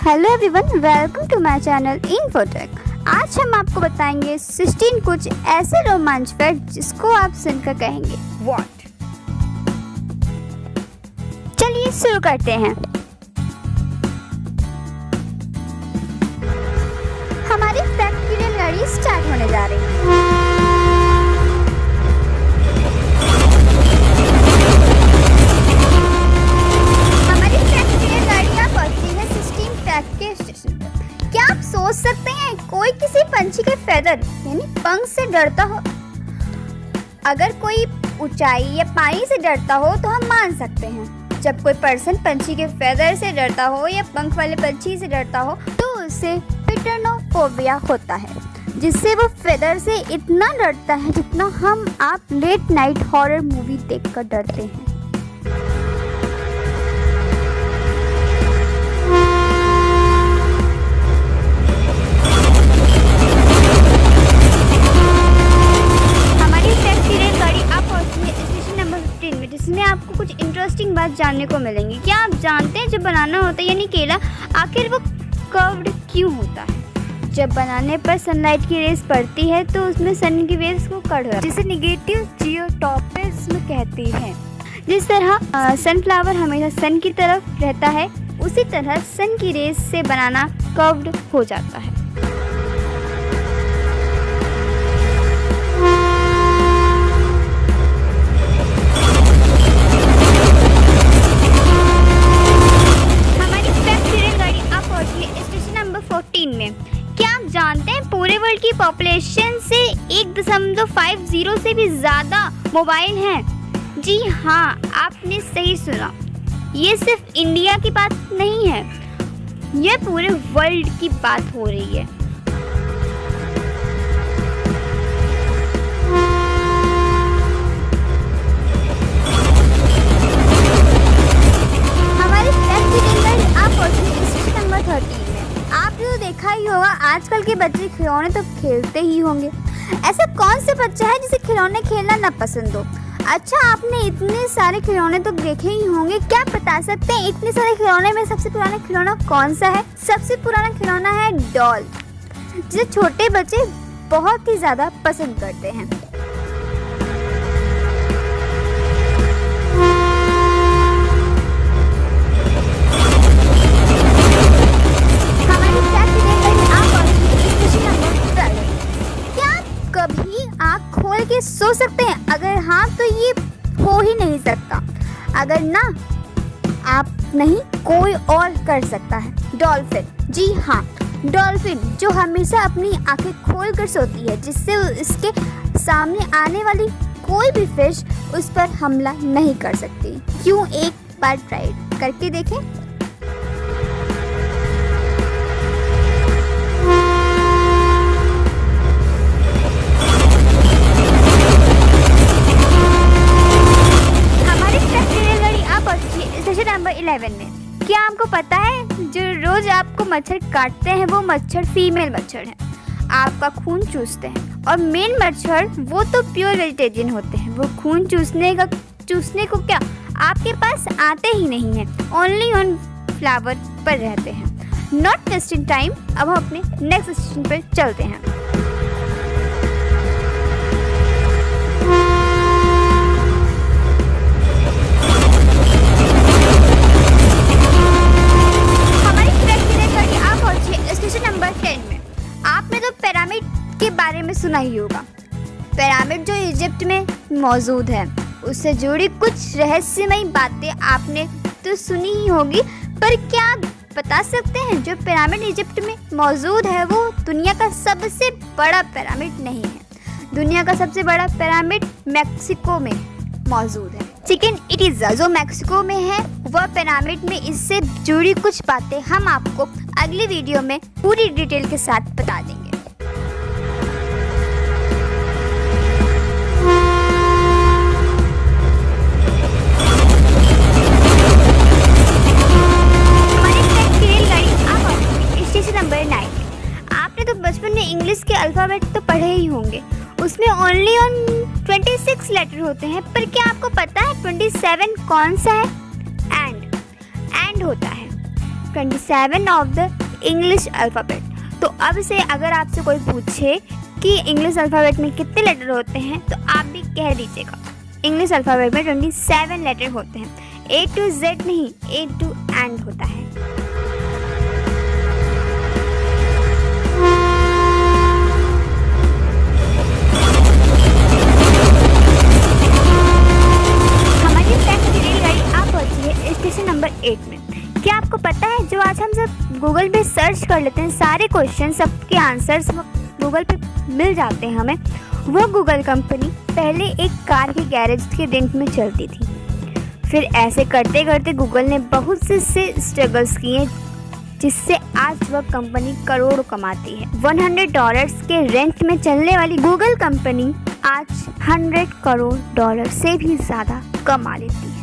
Hello everyone, welcome to my channel Infotech. आज हम आपको बताएंगे 16 कुछ ऐसे रोमांच फैक्ट जिसको आप सुनकर कहेंगे व्हाट। चलिए शुरू करते हैं। हमारी फैक्ट की रेलगाड़ी स्टार्ट होने जा रही है। क्या आप सोच सकते हैं कोई किसी पंछी के फेदर यानी पंख से डरता हो? अगर कोई ऊंचाई या पानी से डरता हो तो हम मान सकते हैं। जब कोई पर्सन पंछी के फेदर से डरता हो या पंख वाले पंछी से डरता हो तो उसे पिटरनोफोबिया होता है, जिससे वो फेदर से इतना डरता है जितना हम आप लेट नाइट हॉरर मूवी देखकर डरते हैं। जिसमें आपको कुछ इंटरेस्टिंग बात जानने को मिलेंगी। क्या आप जानते हैं जब बनाना होता है यानी केला, आखिर वो कर्व्ड क्यों होता है? जब बनाने पर सनलाइट की रेस पड़ती है तो उसमें सन की वेव्स को कट जाती है, जिसे नेगेटिव जियोटॉपिज्म कहती हैं। जिस तरह सनफ्लावर हमेशा सन की तरफ रहता है, उसी तरह सन की रेस से बनाना कर्व्ड हो जाता है। में क्या आप जानते हैं पूरे वर्ल्ड की पॉपुलेशन से 1.50 से भी ज्यादा मोबाइल हैं? जी हाँ, आपने सही सुना। ये सिर्फ इंडिया की बात नहीं है, यह पूरे वर्ल्ड की बात हो रही है। देखा ही होगा, आजकल के बच्चे खिलौने तो खेलते ही होंगे। ऐसा कौन सा बच्चा है जिसे खिलौने खेलना ना पसंद हो? अच्छा, आपने इतने सारे खिलौने तो देखे ही होंगे। क्या बता सकते हैं इतने सारे खिलौने में सबसे पुराना खिलौना कौन सा है? सबसे पुराना खिलौना है डॉल, जिसे छोटे बच्चे बहुत ही ज्यादा पसंद करते हैं। के सो सकते हैं? अगर हाँ तो ये हो ही नहीं सकता। अगर ना आप नहीं, कोई और कर सकता है। डॉल्फिन, जी हाँ, डॉल्फिन जो हमेशा अपनी आंखें खोल कर सोती है, जिससे इसके सामने आने वाली कोई भी फिश उस पर हमला नहीं कर सकती। क्यों, एक बार ट्राई करके देखें। नंबर 11 में क्या आपको पता है जो रोज आपको मच्छर काटते हैं वो मच्छर फीमेल मच्छर हैं, आपका खून चूसते हैं। और मेल मच्छर वो तो प्योर वेजिटेरियन होते हैं, वो खून चूसने को क्या आपके पास आते ही नहीं है, ओनली ऑन फ्लावर पर रहते हैं। नॉट वेस्टिंग टाइम, अब हम अपने नेक्स्ट स्टेशन पर चलते हैं। के बारे में सुना ही होगा। पिरामिड जो इजिप्ट में मौजूद है, उससे जुड़ी कुछ रहस्यमयी बातें आपने तो सुनी ही होगी, पर क्या आप बता सकते हैं जो पिरामिड इजिप्ट में मौजूद है वो दुनिया का सबसे बड़ा पिरामिड नहीं है? दुनिया का सबसे बड़ा पिरामिड मैक्सिको में मौजूद है। चिकन इटिज़ा जो मैक्सिको में है, वह पिरामिड में इससे जुड़ी कुछ बातें हम आपको अगली वीडियो में पूरी डिटेल के साथ बता देंगे। बचपन में इंग्लिश के अल्फाबेट तो पढ़े ही होंगे, उसमें ओनली ऑन 26 लेटर होते हैं, पर क्या आपको पता है 27 कौन सा है? एंड होता है। 27 ऑफ द इंग्लिश अल्फ़ाबेट। तो अब से अगर आपसे कोई पूछे कि इंग्लिश अल्फ़ाबेट में कितने लेटर होते हैं तो आप भी कह दीजिएगा इंग्लिश अल्फ़ाबेट में 27 लेटर होते हैं। A to Z नहीं, A to एंड होता है। हमारी फैक्ट की रेलगाड़ी आ पहुंची है स्टेशन नंबर 8 में। क्या आपको पता है जो आज हम सब गूगल पे सर्च कर लेते हैं, सारे क्वेश्चन सबके आंसर्स गूगल पे मिल जाते हैं हमें, वो गूगल कंपनी पहले एक कार के गैरेज के रेंट में चलती थी। फिर ऐसे करते करते गूगल ने बहुत से स्ट्रगल्स किए जिससे आज वह कंपनी करोड़ कमाती है। $100 के रेंट में चलने वाली गूगल कंपनी आज $100 करोड़ से भी ज़्यादा कमा लेती है।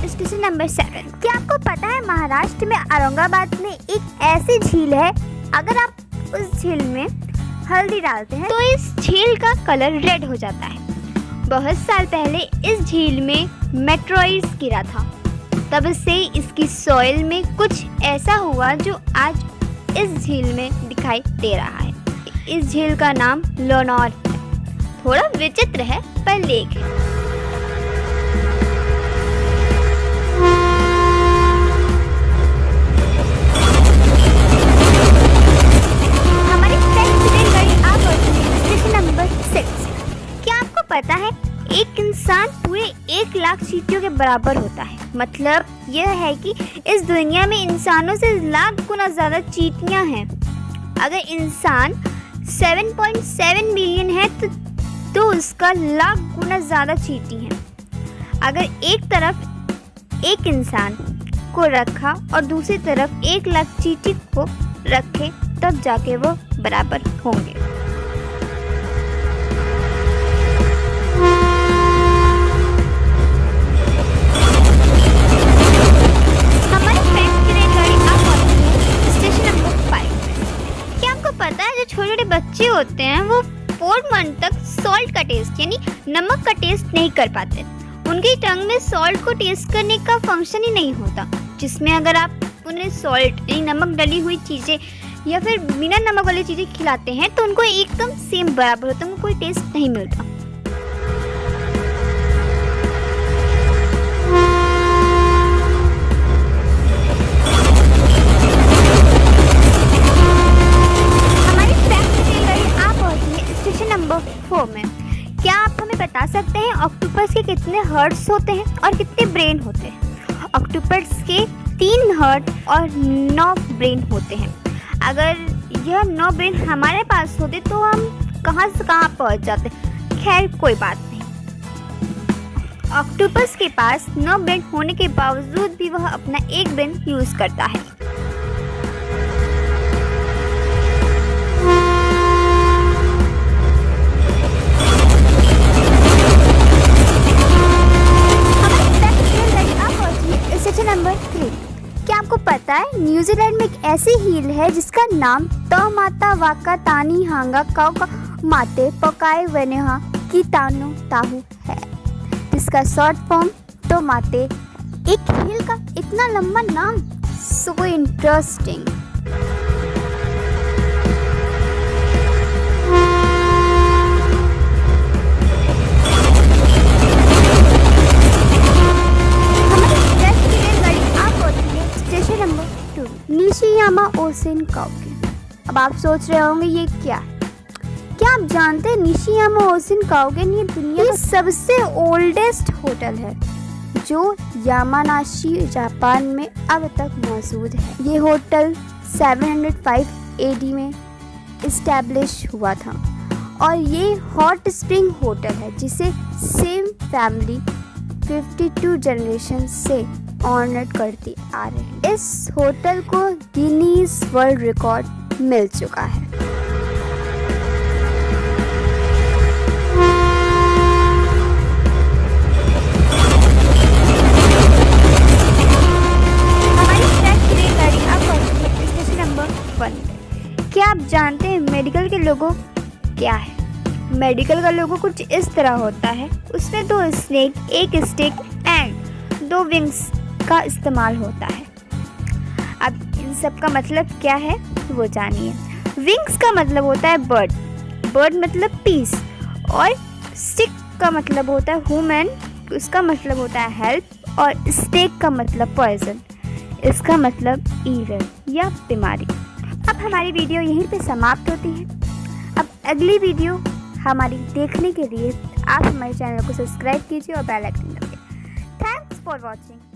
Station number 7। क्या आपको पता है महाराष्ट्र में औरंगाबाद में एक ऐसी झील है, अगर आप उस झील में हल्दी डालते हैं तो इस झील का कलर रेड हो जाता है। बहुत साल पहले इस झील में मेट्रोइड्स गिरा था, तब से इसकी सॉइल में कुछ ऐसा हुआ जो आज इस झील में दिखाई दे रहा है। इस झील का नाम लोनार है। थोड़ा विचित्र है पर लेक है। पता है एक इंसान पूरे 1 लाख चींटियों के बराबर होता है। मतलब यह है कि इस दुनिया में इंसानों से लाख गुना ज़्यादा चींटियां हैं। अगर इंसान 7.7 बिलियन है तो उसका लाख गुना ज़्यादा चींटी हैं। अगर एक तरफ एक इंसान को रखा और दूसरी तरफ 1 लाख चींटी को रखे तब जाके वो बराबर होंगे। छोटे बच्चे होते हैं वो 4 मंथ तक सॉल्ट का टेस्ट यानी नमक का टेस्ट नहीं कर पाते। उनकी टंग में सॉल्ट को टेस्ट करने का फंक्शन ही नहीं होता, जिसमें अगर आप उन्हें सॉल्ट यानी नमक डली हुई चीज़ें या फिर बिना नमक वाली चीज़ें खिलाते हैं तो उनको एकदम सेम बराबर होता है, उनको कोई टेस्ट नहीं मिलता। में क्या आप हमें बता सकते हैं ऑक्टोपस के कितने हार्ट्स होते हैं और कितने ब्रेन होते हैं? ऑक्टोपस के 3 हार्ट और 9 ब्रेन होते हैं। अगर यह 9 ब्रेन हमारे पास होते तो हम कहां से कहां पहुंच जाते। खैर कोई बात नहीं। ऑक्टोपस के पास 9 ब्रेन होने के बावजूद भी वह अपना 1 ब्रेन यूज करता है। नंबर 3। क्या आपको पता है न्यूजीलैंड में एक ऐसी झील है जिसका नाम तमाता वाका तानी हांगा काउका माते पकाए वेनेहा की तानो ताहू है, जिसका शॉर्ट फॉर्म तोमाते। एक झील का इतना लंबा नाम, सो इंटरेस्टिंग। निशियामा ओसेन काउके। अब आप सोच रहे होंगे ये क्या है? क्या आप जानते हैं निशियामा ओसेन काउकेन ये दुनिया का सबसे ओल्डेस्ट होटल है जो यामानाशी जापान में अब तक मौजूद है। ये होटल 705 AD में इस्टेब्लिश हुआ था और ये हॉट स्प्रिंग होटल है जिसे सेम फैमिली 52 जनरेशन से ऑनर करती आ रही है। इस होटल को गिनीज वर्ल्ड रिकॉर्ड मिल चुका है। हमारी ट्रैक की रेलगाड़ी अब पहुंची है स्टेशन नंबर 1 पे। क्या आप जानते हैं मेडिकल के लोगो क्या है? मेडिकल का लोगो कुछ इस तरह होता है। उसमें 2 स्नेक, 1 स्टिक एंड 2 विंग्स का इस्तेमाल होता है। अब इन सब का मतलब क्या है वो जानिए। विंग्स का मतलब होता है बर्ड, बर्ड मतलब पीस, और स्टिक का मतलब होता है ह्यूमन, उसका मतलब होता है हेल्प, और स्टेक का मतलब पॉइजन, इसका मतलब इविल या बीमारी। अब हमारी वीडियो यहीं पे समाप्त होती है। अब अगली वीडियो हमारी देखने के लिए आप हमारे चैनल को सब्सक्राइब कीजिए और बेल आइकन दबाइए। Thanks for watching.